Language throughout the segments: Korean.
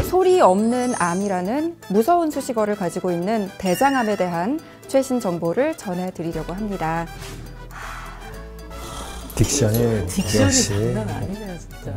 소리 없는 암이라는 무서운 수식어를 가지고 있는 대장암에 대한 최신 정보를 전해드리려고 합니다. 딕션이 장난 아니네요, 진짜.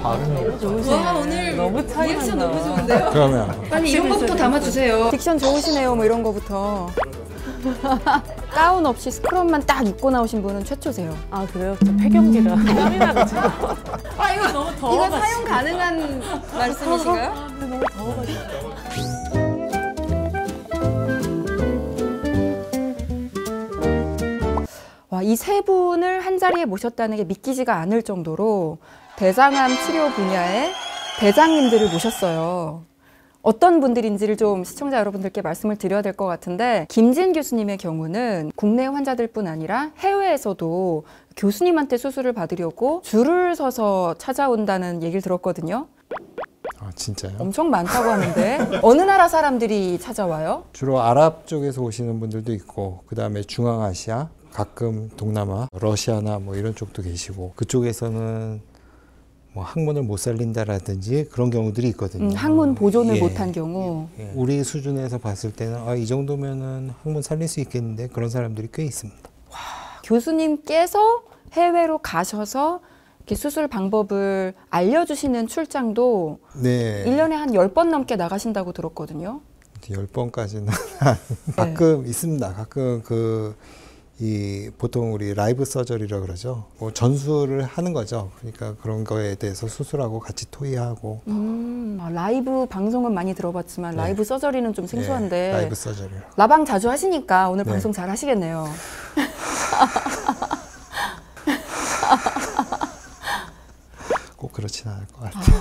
발음이 너무 좋으시네요. 와, 오늘 너무 차이 리액션 난다. 너무 좋은데요? 그러면 빨리 이런 거부터 담아주세요. 딕션 좋으시네요, 뭐 이런 거부터. 가운 없이 스크럽만 딱 입고 나오신 분은 최초세요. 아, 그래요? 저 폐경기라 땀이 나가지고. 아, 이거 너무 이거 더워가지고. 사용 가능한 말씀이신가요? 아, 근데 너무 더워가지고. 와, 이 세 분을 한 자리에 모셨다는 게 믿기지가 않을 정도로 대장암 치료 분야의 대장님들을 모셨어요. 어떤 분들인지를 좀 시청자 여러분들께 말씀을 드려야 될 것 같은데, 김진 교수님의 경우는 국내 환자들뿐 아니라 해외에서도 교수님한테 수술을 받으려고 줄을 서서 찾아온다는 얘기를 들었거든요. 아 진짜요? 엄청 많다고 하는데 어느 나라 사람들이 찾아와요? 주로 아랍 쪽에서 오시는 분들도 있고, 그 다음에 중앙아시아, 가끔 동남아, 러시아나 뭐 이런 쪽도 계시고, 그쪽에서는 뭐 항문을 못 살린다라든지 그런 경우들이 있거든요. 항문 보존을 예. 못한 경우. 예. 우리 수준에서 봤을 때는 이 정도면은 항문 살릴 수 있겠는데, 그런 사람들이 꽤 있습니다. 교수님께서 해외로 가셔서 이렇게 수술 방법을 알려주시는 출장도 네. 1년에 한 10번 넘게 나가신다고 들었거든요. 10번까지는 가끔 있습니다. 가끔 보통 우리 라이브 서저리라 그러죠. 뭐 전수를 하는 거죠. 그러니까 그런 거에 대해서 수술하고 같이 토의하고. 라이브 방송은 많이 들어봤지만 네. 라이브 서저리는 좀 생소한데. 라이브 서저리. 라방 자주 하시니까 오늘 네. 방송 잘 하시겠네요. 꼭 그렇진 않을 것 같아요.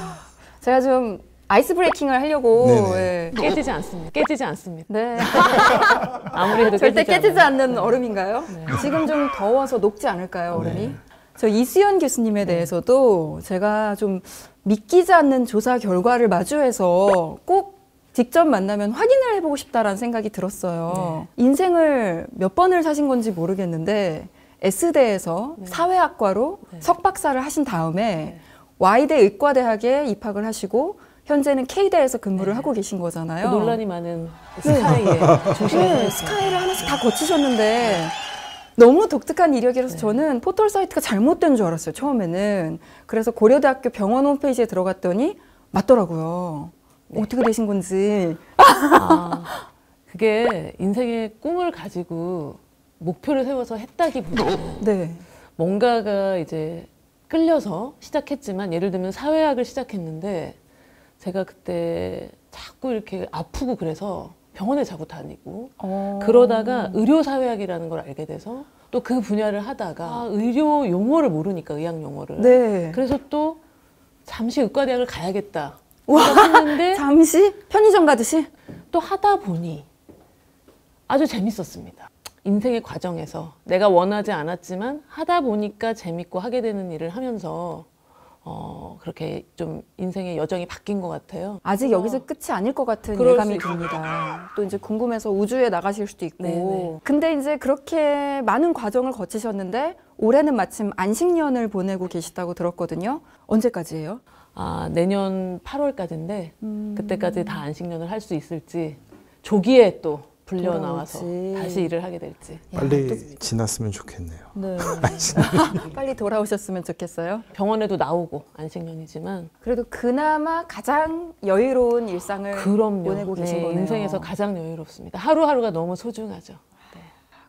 제가 좀 아이스 브레이킹을 하려고. 네네. 예. 깨지지 않습니다. 깨지지 않습니다. 네. 아무리 해도 절대 깨지지 않아요. 않는 얼음인가요? 네. 지금 좀 더워서 녹지 않을까요, 얼음이? 네. 저 이수연 교수님에 대해서도 제가 좀 믿기지 않는 조사 결과를 마주해서 꼭 직접 만나면 확인을 해보고 싶다라는 생각이 들었어요. 인생을 몇 번을 사신 건지 모르겠는데 S대에서 사회학과로 석박사를 하신 다음에 Y대 의과대학에 입학을 하시고 현재는 K대에서 근무를 하고 계신 거잖아요. 그 논란이 많은 스카이의 중심에 스카이를 하나씩 다 거치셨는데 너무 독특한 이력이라서 저는 포털 사이트가 잘못된 줄 알았어요, 처음에는. 그래서 고려대학교 병원 홈페이지에 들어갔더니 맞더라고요. 어떻게 되신 건지. 그게 인생의 꿈을 가지고 목표를 세워서 했다기보다는 네. 뭔가가 이제 끌려서 시작했지만, 예를 들면 사회학을 시작했는데 제가 그때 자꾸 이렇게 아프고 그래서 병원에 자꾸 다니고 그러다가 의료사회학이라는 걸 알게 돼서 또 그 분야를 하다가 의료 용어를 모르니까, 의학 용어를. 네. 그래서 또 잠시 의과대학을 가야겠다 했는데 잠시 편의점 가듯이? 또 하다 보니 아주 재밌었습니다. 인생의 과정에서 내가 원하지 않았지만 하다 보니까 재밌고 하게 되는 일을 하면서 그렇게 좀 인생의 여정이 바뀐 것 같아요. 아직 여기서 끝이 아닐 것 같은 그럴 예감이 수 있어요. 듭니다. 또 이제 궁금해서 우주에 나가실 수도 있고. 네네. 근데 이제 그렇게 많은 과정을 거치셨는데 올해는 마침 안식년을 보내고 계시다고 들었거든요. 언제까지예요? 내년 8월까지인데 그때까지 다 안식년을 할 수 있을지, 조기에 또 불려 나와서 돌아올지. 다시 일을 하게 될지. 빨리 지났으면 좋겠네요. 네. 빨리 돌아오셨으면 좋겠어요. 병원에도 나오고 안식년이지만 그래도 그나마 가장 여유로운 일상을 그럼요. 보내고 계신 거네요. 인생에서 가장 여유롭습니다. 하루하루가 너무 소중하죠.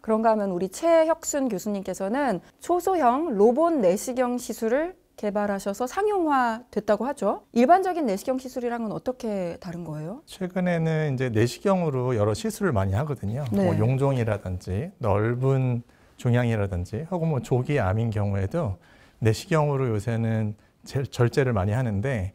그런가 하면 우리 최혁순 교수님께서는 초소형 로봇 내시경 시술을 개발하셔서 상용화 됐다고 하죠. 일반적인 내시경 시술이랑은 어떻게 다른 거예요? 최근에는 이제 내시경으로 여러 시술을 많이 하거든요. 네. 뭐 용종이라든지 넓은 종양이라든지 혹은 뭐 조기 암인 경우에도 내시경으로 요새는 절제를 많이 하는데,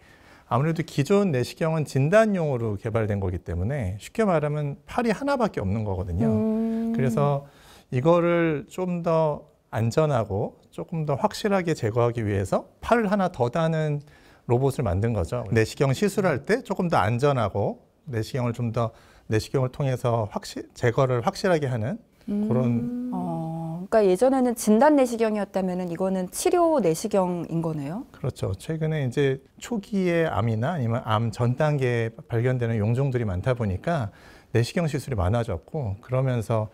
아무래도 기존 내시경은 진단용으로 개발된 거기 때문에 쉽게 말하면 팔이 하나밖에 없는 거거든요. 그래서 이거를 좀 더 안전하고 조금 더 확실하게 제거하기 위해서 팔을 하나 더 다는 로봇을 만든 거죠. 내시경 시술할 때 조금 더 안전하고 내시경을 통해서 제거를 확실하게 하는 그런 그러니까 예전에는 진단 내시경이었다면은 이거는 치료 내시경인 거네요. 그렇죠. 최근에 이제 초기의 암이나 아니면 암 전 단계에 발견되는 용종들이 많다 보니까 내시경 시술이 많아졌고, 그러면서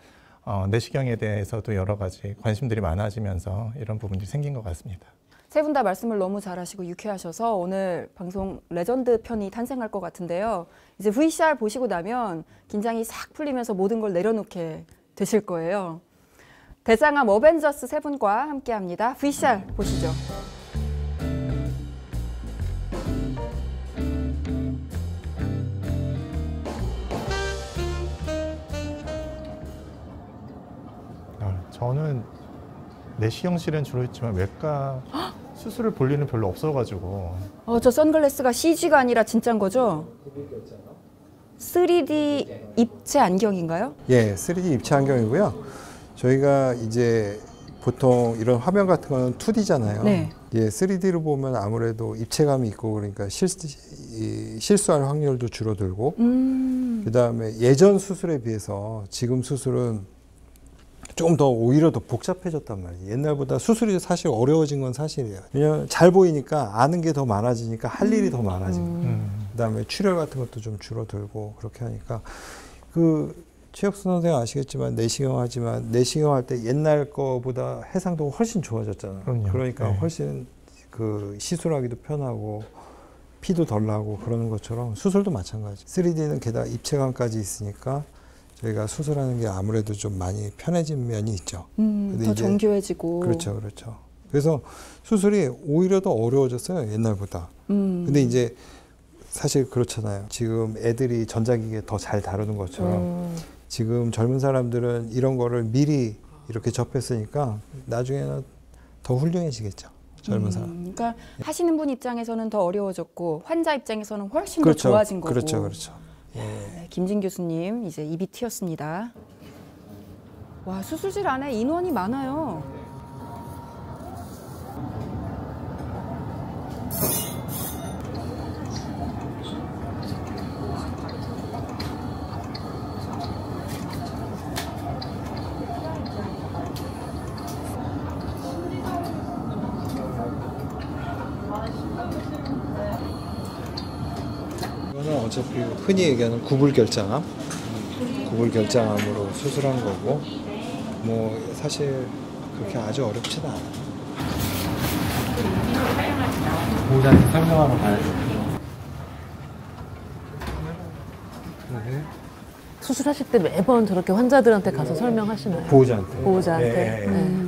내시경에 대해서도 여러 가지 관심들이 많아지면서 이런 부분들이 생긴 것 같습니다. 세 분 다 말씀을 너무 잘하시고 유쾌하셔서 오늘 방송 레전드 편이 탄생할 것 같은데요. 이제 VCR 보시고 나면 긴장이 싹 풀리면서 모든 걸 내려놓게 되실 거예요. 대장암 어벤져스 세 분과 함께합니다. VCR 보시죠. 저는 내시경실은 주로 있지만 외과 수술을 볼 일은 별로 없어가지고. 저 선글라스가 CG가 아니라 진짜인 거죠? 3D 입체 안경인가요? 예, 3D 입체 안경이고요. 저희가 이제 보통 이런 화면 같은 거는 2D잖아요. 네. 예, 3D로 보면 아무래도 입체감이 있고 그러니까 실수할 확률도 줄어들고 그다음에 예전 수술에 비해서 지금 수술은 좀 더 오히려 더 복잡해졌단 말이에요. 옛날보다 수술이 사실 어려워진 건 사실이에요. 왜냐하면 잘 보이니까 아는 게 더 많아지니까 할 일이 더 많아지고 그다음에 출혈 같은 것도 좀 줄어들고 그렇게 하니까 최혁수 선생 아시겠지만 내시경 하지만 내시경 할 때 옛날 거보다 해상도가 훨씬 좋아졌잖아요. 그럼요. 그러니까 네. 훨씬 시술하기도 편하고 피도 덜 나고 그러는 것처럼 수술도 마찬가지. 3D는 게다가 입체감까지 있으니까 저희가 수술하는 게 아무래도 좀 많이 편해진 면이 있죠. 근데 더 이제 정교해지고. 그렇죠. 그래서 수술이 오히려 더 어려워졌어요, 옛날보다. 근데 이제 사실 그렇잖아요. 지금 애들이 전자기기 더 잘 다루는 것처럼 지금 젊은 사람들은 이런 거를 미리 이렇게 접했으니까 나중에는 더 훌륭해지겠죠. 젊은 사람. 그러니까 하시는 분 입장에서는 더 어려워졌고 환자 입장에서는 훨씬 그렇죠. 더 좋아진 거고. 그렇죠. 예. 네, 김진 교수님 이제 입이 튀었습니다. 와, 수술실 안에 인원이 많아요. 이거는 어차피 흔히 얘기하는 구불결장암, 구불결장암으로 수술한 거고, 뭐 사실 그렇게 아주 어렵지는 않아요. 보호자한테 설명하러 가야죠. 수술하실 때 매번 저렇게 환자들한테 가서 설명하시나요? 보호자한테. 보호자한테. 예. 네.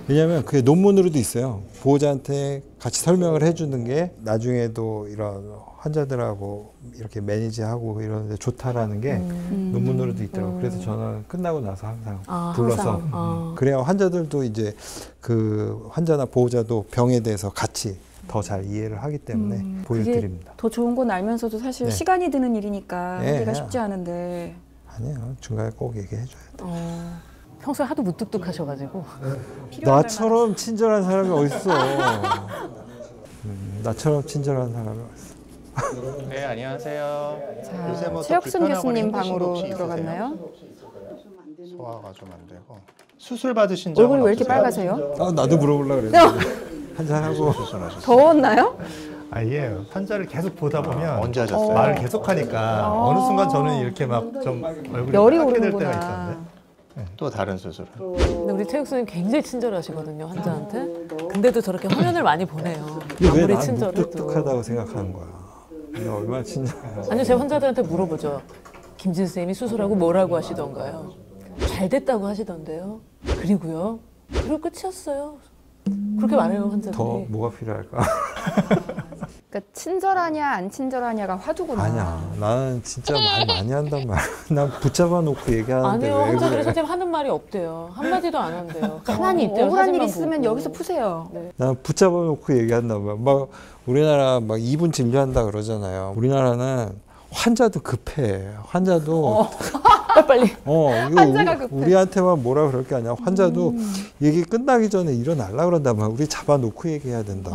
왜냐하면 그게 논문으로도 있어요. 보호자한테 같이 설명을 해주는 게 나중에도 이런 환자들하고 이렇게 매니지하고 이러는데 좋다라는 게 논문으로도 있더라고요. 그래서 저는 끝나고 나서 항상 불러서 그래야 환자들도 이제 그 환자나 보호자도 병에 대해서 같이 더 잘 이해를 하기 때문에 보여드립니다. 더 좋은 건 알면서도 사실 네. 시간이 드는 일이니까 네. 하기가 쉽지 않은데. 아니요, 중간에 꼭 얘기해줘야 돼. 평소에 하도 무뚝뚝하셔가지고. 나처럼 친절한 사람이 어딨어. 나처럼 친절한 사람이 어딨어. 네, 안녕하세요. 요새 자, 뭐더 최혁순 불편하거나 교수님 힘드신 거 방으로 혹시 있으세요? 들어갔나요? 소화가 좀 안 되고. 수술 받으신 적은 얼굴이 왜 이렇게 없으세요? 빨가세요? 아, 나도 물어보려고 그랬는데. 한잔하고. 수술하셨어요? 더웠나요? 아예 환자를 계속 보다 보면 언제 하셨어요? 말을 계속하니까 어느 순간 저는 이렇게 막 좀 얼굴이 열이 빨갛게 될 때가 오르는구나. 있었는데. 또 다른 수술은? 근데 우리 최혁수님 굉장히 친절하시거든요, 환자한테. 근데도 저렇게 화면을 많이 보내요. 왜 아무리 난 친절해도. 무뚝뚝하다고 생각하는 거야. 내가 얼마나 친절해. 아니요, 제 환자들한테 물어보죠. 김진 선생님이 수술하고 뭐라고 하시던가요? 잘 됐다고 하시던데요. 그리고요. 그리고 끝이었어요. 그렇게 말해요, 환자들이. 더 뭐가 필요할까? 그러니까 친절하냐 안 친절하냐가 화두구나. 아니야. 나는 진짜 말 많이 한단 말이야. 난 붙잡아 놓고 얘기하는데 아니요, 왜 환자들이 그래? 선생님 하는 말이 없대요. 한마디도 안 한대요. 가만히 있대요. 억울한 일 사진만 있으면 보고. 여기서 푸세요. 네. 난 붙잡아 놓고 얘기한단 말이야. 막 우리나라 막 2분 진료한다 그러잖아요. 우리나라는 환자도 급해. 환자도 빨리. 이거 환자가 급해. 우리한테만 뭐라 그럴 게 아니야. 환자도 얘기 끝나기 전에 일어나려고 그런단 말이야. 우리 잡아놓고 얘기해야 된다.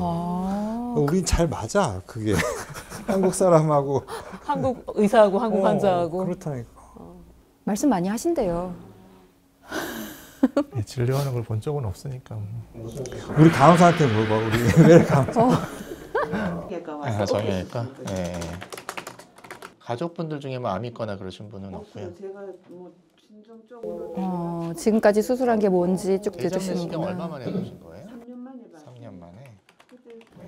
우린 잘 맞아, 그게. 한국 사람하고. 한국 의사하고 한국 환자하고. 그렇다니까. 말씀 많이 하신대요. 예, 진료하는 걸 본 적은 없으니까. 우리 간호사한테 물어봐. 우리 왜 간호사? 정형외과. 예. 가족분들 중에 뭐 암 있거나 그러신 분은 없고요. 제가 뭐 진정 쪽으로 지금까지 수술한 게 뭔지 쭉 대장 내시경 들으시는구나. 얼마 만에 해보신 거예요? 3년 만에 봐요. 3년 만에.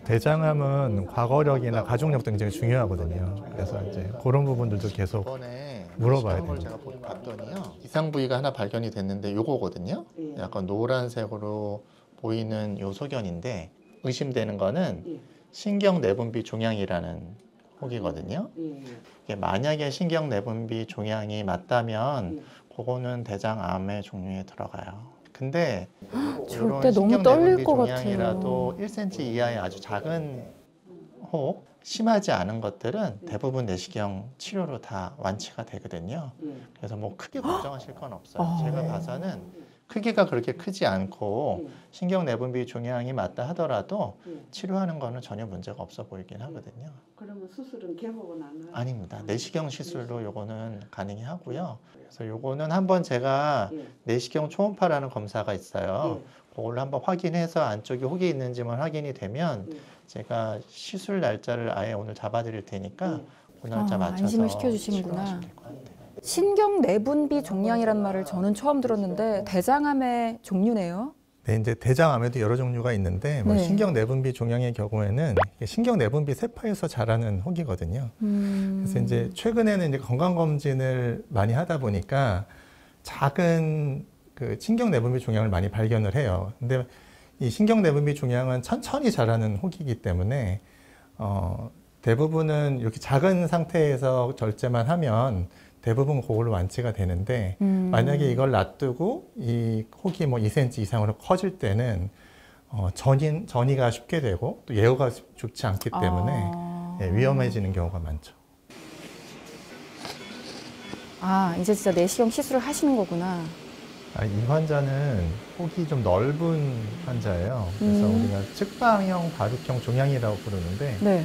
대장암은 과거력이나 가족력도 굉장히 중요하거든요. 그래서 이제 그런 부분들도 계속 이번에 물어봐야 걸 제가 봤더니요. 이상 부위가 하나 발견이 됐는데 요거거든요. 예. 약간 노란색으로 보이는 요 소견인데 의심되는 거는 예. 신경 내분비 종양이라는 혹이거든요. 예. 이게 만약에 신경 내분비 종양이 맞다면 예. 그거는 대장암의 종류에 들어가요. 근데 저럴 때 이런 너무 신경 떨릴 내분비 것 종양이라도 1cm 이하의 아주 작은 혹, 심하지 않은 것들은 대부분 내시경 치료로 다 완치가 되거든요. 예. 그래서 뭐 크게 걱정하실 건 없어요. 제가 봐서는 크기가 그렇게 크지 않고 신경 내분비 종양이 맞다 하더라도 예. 치료하는 거는 전혀 문제가 없어 보이긴 하거든요. 그러면 수술은 개복은 안 하요? 아닙니다. 내시경 시술로 요거는 가능히 하고요. 그래서 요거는 한번 제가 예. 내시경 초음파라는 검사가 있어요. 예. 그걸로 한번 확인해서 안쪽에 혹이 있는지만 확인이 되면 예. 제가 시술 날짜를 아예 오늘 잡아드릴 테니까 예. 그 날짜 맞춰서 안심을 시켜주시는구나. 치료하시면 될것 같아요. 신경 내분비 종양이란 말을 저는 처음 들었는데 대장암의 종류네요. 네, 이제 대장암에도 여러 종류가 있는데 뭐 네. 신경 내분비 종양의 경우에는 이게 신경 내분비 세포에서 자라는 혹이거든요. 그래서 이제 최근에는 이제 건강 검진을 많이 하다 보니까 작은 그 신경 내분비 종양을 많이 발견을 해요. 근데 이 신경 내분비 종양은 천천히 자라는 혹이기 때문에 대부분은 이렇게 작은 상태에서 절제만 하면 대부분 그걸로 완치가 되는데 만약에 이걸 놔두고 이 혹이 뭐 2cm 이상으로 커질 때는 전이가 쉽게 되고 또 예후가 좋지 않기 때문에 예, 위험해지는 경우가 많죠. 이제 진짜 내시경 시술을 하시는 거구나. 이 환자는 혹이 좀 넓은 환자예요. 그래서 우리가 측방형 바둑형 종양이라고 부르는데 네.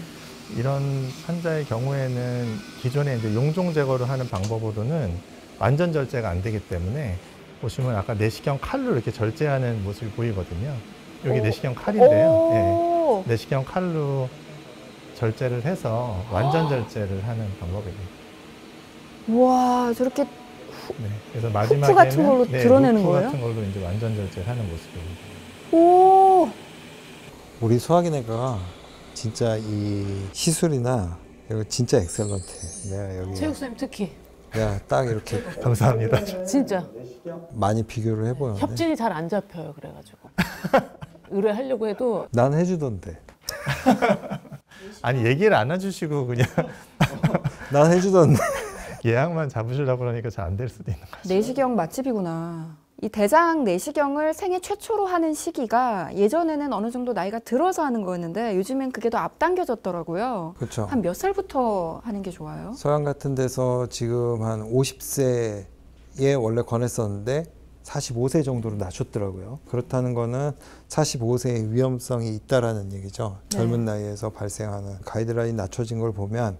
이런 환자의 경우에는 기존에 이제 용종 제거를 하는 방법으로는 완전 절제가 안 되기 때문에 보시면 아까 내시경 칼로 이렇게 절제하는 모습이 보이거든요. 여기 내시경 칼인데요. 예, 내시경 칼로 절제를 해서 완전 절제를 하는 방법입니다. 우와, 저렇게 네, 그래서 마지막에는 후프 같은 걸로 드러내는 후프 거예요? 같은 걸로 이제 완전 절제를 하는 모습입니다. 오. 우리 소화기내가 진짜 이 시술이나 이거 진짜 엑셀런트. 내가 여기 체육쌤 특히 내가 딱 이렇게 감사합니다. 진짜 많이 비교를 해보는데 협진이 잘 안 잡혀요. 그래가지고 의뢰하려고 해도 난 해주던데. 아니 얘기를 안 해주시고 그냥 난 해주던데. 예약만 잡으시려고 그러니까 잘 안 될 수도 있는 거죠. 내시경 맛집이구나. 이 대장 내시경을 생애 최초로 하는 시기가 예전에는 어느 정도 나이가 들어서 하는 거였는데 요즘엔 그게 더 앞당겨졌더라고요. 그렇죠. 한 몇 살부터 하는 게 좋아요? 서양 같은 데서 지금 한 50세에 원래 권했었는데 45세 정도로 낮췄더라고요. 그렇다는 거는 45세의 위험성이 있다라는 얘기죠. 네. 젊은 나이에서 발생하는 가이드라인 낮춰진 걸 보면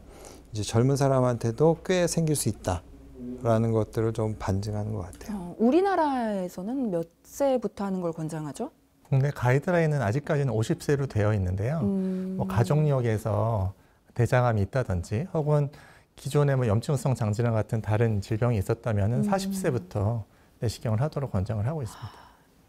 이제 젊은 사람한테도 꽤 생길 수 있다라는 것들을 좀 반증하는 것 같아요. 우리나라에서는 몇 세부터 하는 걸 권장하죠? 국내 가이드라인은 아직까지는 50세로 되어 있는데요. 뭐 가족력에서 대장암이 있다든지 혹은 기존에 뭐 염증성 장질환 같은 다른 질병이 있었다면은 40세부터 내시경을 하도록 권장을 하고 있습니다.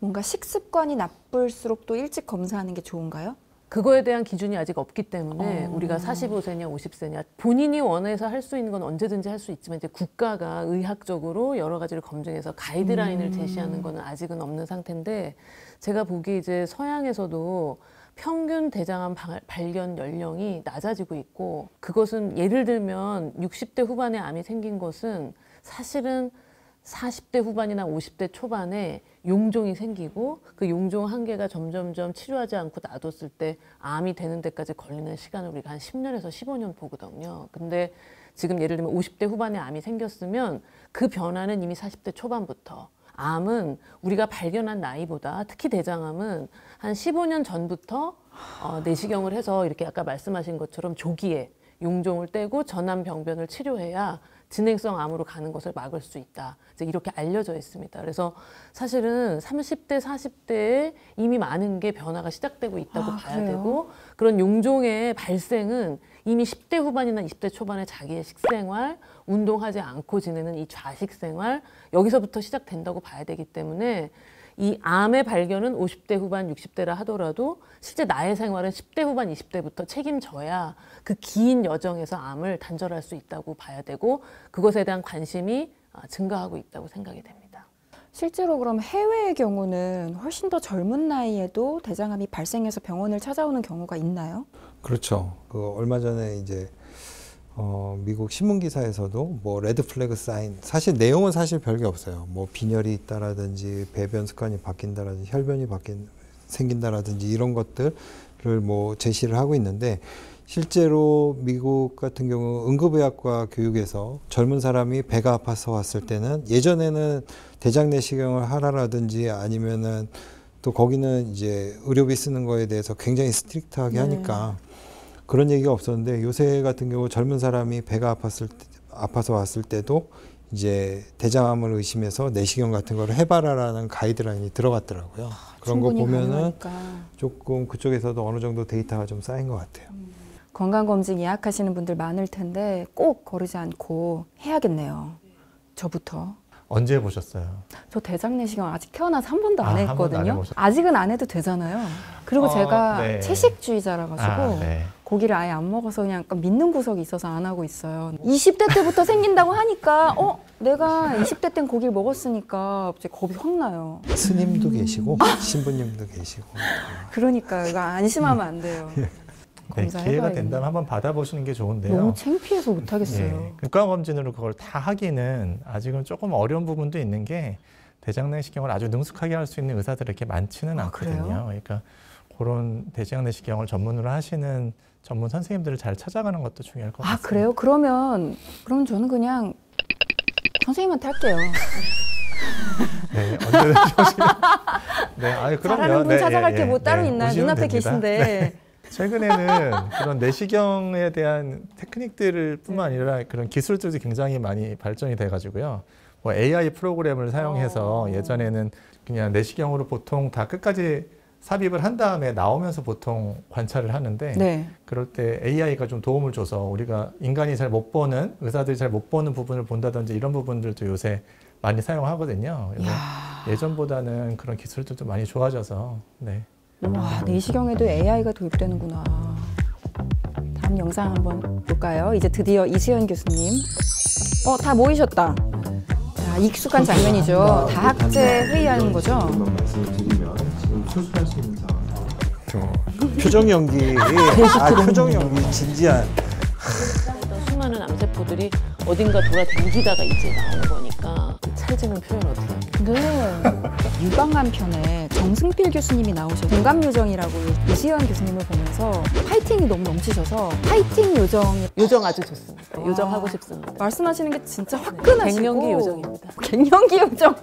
뭔가 식습관이 나쁠수록 또 일찍 검사하는 게 좋은가요? 그거에 대한 기준이 아직 없기 때문에 우리가 45세냐 50세냐 본인이 원해서 할 수 있는 건 언제든지 할 수 있지만 이제 국가가 의학적으로 여러 가지를 검증해서 가이드라인을 제시하는 거는 아직은 없는 상태인데 제가 보기에 이제 서양에서도 평균 대장암 발견 연령이 낮아지고 있고 그것은 예를 들면 60대 후반에 암이 생긴 것은 사실은 40대 후반이나 50대 초반에 용종이 생기고 그 용종 한 개가 점점점 치료하지 않고 놔뒀을 때 암이 되는 데까지 걸리는 시간을 우리가 한 10년에서 15년 보거든요. 근데 지금 예를 들면 50대 후반에 암이 생겼으면 그 변화는 이미 40대 초반부터 암은 우리가 발견한 나이보다 특히 대장암은 한 15년 전부터 내시경을 해서 이렇게 아까 말씀하신 것처럼 조기에 용종을 떼고 전암 병변을 치료해야 진행성 암으로 가는 것을 막을 수 있다. 이제 이렇게 알려져 있습니다. 그래서 사실은 30대, 40대에 이미 많은 게 변화가 시작되고 있다고 봐야 그래요? 되고 그런 용종의 발생은 이미 10대 후반이나 20대 초반에 자기의 식생활, 운동하지 않고 지내는 이 좌식생활 여기서부터 시작된다고 봐야 되기 때문에 이 암의 발견은 50대 후반, 60대라 하더라도 실제 나의 생활은 10대 후반, 20대부터 책임져야 그 긴 여정에서 암을 단절할 수 있다고 봐야 되고 그것에 대한 관심이 증가하고 있다고 생각이 됩니다. 실제로 그럼 해외의 경우는 훨씬 더 젊은 나이에도 대장암이 발생해서 병원을 찾아오는 경우가 있나요? 그렇죠. 그 얼마 전에 이제 미국 신문 기사에서도 뭐 레드 플래그 사인, 사실 내용은 사실 별게 없어요. 뭐 빈혈이 있다라든지 배변 습관이 바뀐다라든지 혈변이 생긴다라든지 이런 것들을 뭐 제시를 하고 있는데 실제로 미국 같은 경우 응급의학과 교육에서 젊은 사람이 배가 아파서 왔을 때는 예전에는 대장 내시경을 하라라든지 아니면은 또 거기는 이제 의료비 쓰는 거에 대해서 굉장히 스트릭트하게 하니까 그런 얘기가 없었는데 요새 같은 경우 젊은 사람이 배가 아파서 왔을 때도 이제 대장암을 의심해서 내시경 같은 거를 해봐라라는 가이드라인이 들어갔더라고요. 그런 거 보면은 가능하니까. 조금 그쪽에서도 어느 정도 데이터가 좀 쌓인 것 같아요. 건강검진 예약하시는 분들 많을 텐데 꼭 거르지 않고 해야겠네요. 저부터. 언제 해보셨어요? 저 대장 내시경 아직 태어나서 한 번도 안 한 번도 안 했거든요. 해보셨어요? 아직은 안 해도 되잖아요. 그리고 제가 네. 채식주의자라 가지고 네. 고기를 아예 안 먹어서 그냥 약간 믿는 구석이 있어서 안 하고 있어요. 20대 때부터 생긴다고 하니까 내가 20대 땐 고기를 먹었으니까 갑자기 겁이 확 나요. 스님도 계시고 신부님도 계시고 그러니까 이거 안심하면 안 돼요. 네, 기회가 검사해봐야겠네. 된다면 한번 받아보시는 게 좋은데요. 너무 창피해서 못 하겠어요. 건강검진으로 그걸 다 하기는 아직은 조금 어려운 부분도 있는 게 대장 내시경을 아주 능숙하게 할 수 있는 의사들이 이렇게 많지는 않거든요. 그래요? 그러니까 그런 대장 내시경을 전문으로 하시는 전문 선생님들을 잘 찾아가는 것도 중요할 것 같습니다. 그래요? 그럼 저는 그냥 선생님한테 할게요. 네, 언제든 오시면. 네, 아유, 그럼요. 잘하는 분 네, 찾아갈 예, 게 뭐 예. 따로 네, 있나요? 오시면 눈앞에 됩니다. 계신데. 최근에는 그런 내시경에 대한 테크닉들 뿐만 아니라 그런 기술들도 굉장히 많이 발전이 돼가지고요. 뭐 AI 프로그램을 사용해서 예전에는 그냥 내시경으로 보통 다 끝까지 삽입을 한 다음에 나오면서 보통 관찰을 하는데 네. 그럴 때 AI가 좀 도움을 줘서 우리가 인간이 잘 못 보는, 의사들이 잘 못 보는 부분을 본다든지 이런 부분들도 요새 많이 사용하거든요. 그래서 예전보다는 그런 기술들도 많이 좋아져서 네. 와, 내시경에도 AI가 도입되는구나. 다음 영상 한번 볼까요? 이제 드디어 이수연 교수님. 다 모이셨다. 자, 익숙한 장면이죠. 다학제 회의하는 거죠. 말씀을 드리면 지금 수술할 수 있는 상황. 표정 연기, 표정 연기 진지한. 수많은 암세포들이 어딘가 돌아다니다가 이제 나오는 거니까 찰지는 표현 어떻게 합니까? 네. 유방암 편에 정승필 교수님이 나오셔서 공감 요정이라고 이수연 교수님을 보면서 파이팅이 너무 넘치셔서 파이팅 요정이 요정 아주 좋습니다. 요정 하고 싶습니다. 말씀하시는 게 진짜 화끈하시고 갱년기 요정입니다. 갱년기 요정.